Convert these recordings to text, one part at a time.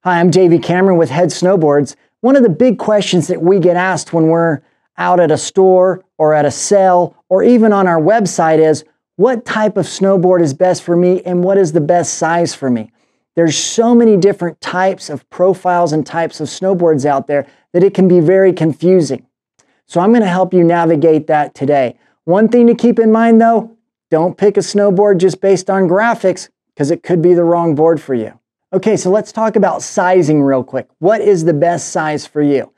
Hi, I'm Camber with Head Snowboards. One of the big questions that we get asked when we're out at a store or at a sale or even on our website is, what type of snowboard is best for me and what is the best size for me? There's so many different types of profiles and types of snowboards out there that it can be very confusing. So I'm going to help you navigate that today. One thing to keep in mind though, don't pick a snowboard just based on graphics because it could be the wrong board for you. Okay, so let's talk about sizing real quick. What is the best size for you?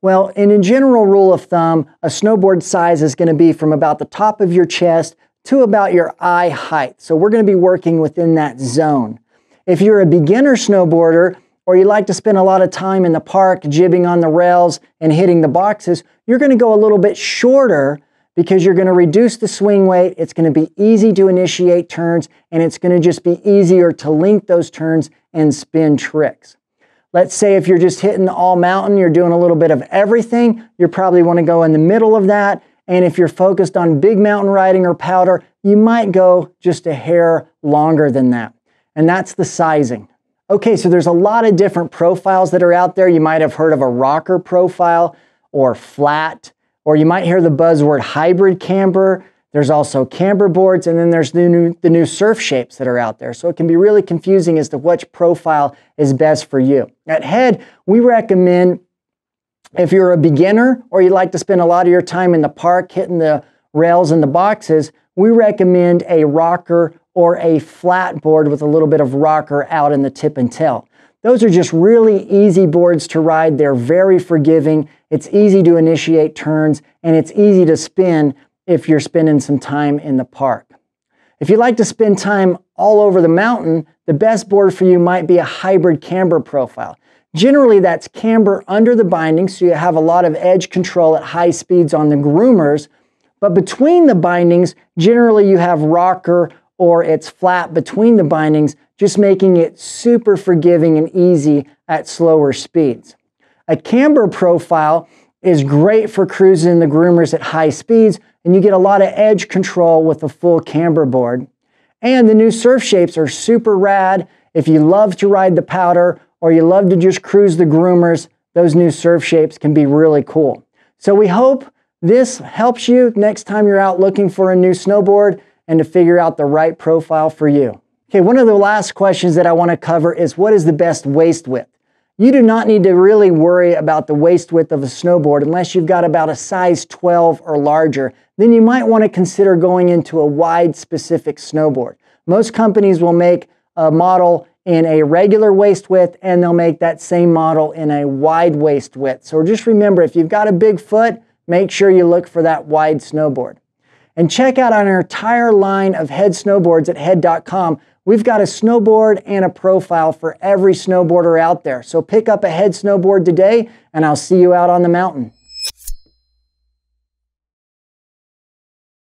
Well, in a general rule of thumb, a snowboard size is going to be from about the top of your chest to about your eye height. So we're going to be working within that zone. If you're a beginner snowboarder or you like to spend a lot of time in the park jibbing on the rails and hitting the boxes, you're going to go a little bit shorter because you're going to reduce the swing weight. It's going to be easy to initiate turns and it's going to just be easier to link those turns and spin tricks. Let's say if you're just hitting the all mountain, you're doing a little bit of everything, you probably want to go in the middle of that. And if you're focused on big mountain riding or powder, you might go just a hair longer than that. And that's the sizing. Okay, so there's a lot of different profiles that are out there. You might have heard of a rocker profile or flat, or you might hear the buzzword hybrid camber. There's also camber boards, and then there's the new surf shapes that are out there. So it can be really confusing as to which profile is best for you. At Head, we recommend, if you're a beginner or you like to spend a lot of your time in the park hitting the rails and the boxes, we recommend a rocker or a flat board with a little bit of rocker out in the tip and tail. Those are just really easy boards to ride. They're very forgiving. It's easy to initiate turns, and it's easy to spin if you're spending some time in the park. If you like to spend time all over the mountain, the best board for you might be a hybrid camber profile. Generally, that's camber under the binding, so you have a lot of edge control at high speeds on the groomers, but between the bindings, generally you have rocker or it's flat between the bindings, just making it super forgiving and easy at slower speeds. A camber profile is great for cruising the groomers at high speeds, and you get a lot of edge control with a full camber board. And the new surf shapes are super rad. If you love to ride the powder or you love to just cruise the groomers, those new surf shapes can be really cool. So we hope this helps you next time you're out looking for a new snowboard and to figure out the right profile for you. Okay, one of the last questions that I want to cover is, what is the best waist width? You do not need to really worry about the waist width of a snowboard unless you've got about a size 12 or larger. Then you might want to consider going into a wide specific snowboard. Most companies will make a model in a regular waist width and they'll make that same model in a wide waist width. So just remember, if you've got a big foot, make sure you look for that wide snowboard. And check out our entire line of Head snowboards at head.com. We've got a snowboard and a profile for every snowboarder out there. So pick up a Head snowboard today and I'll see you out on the mountain.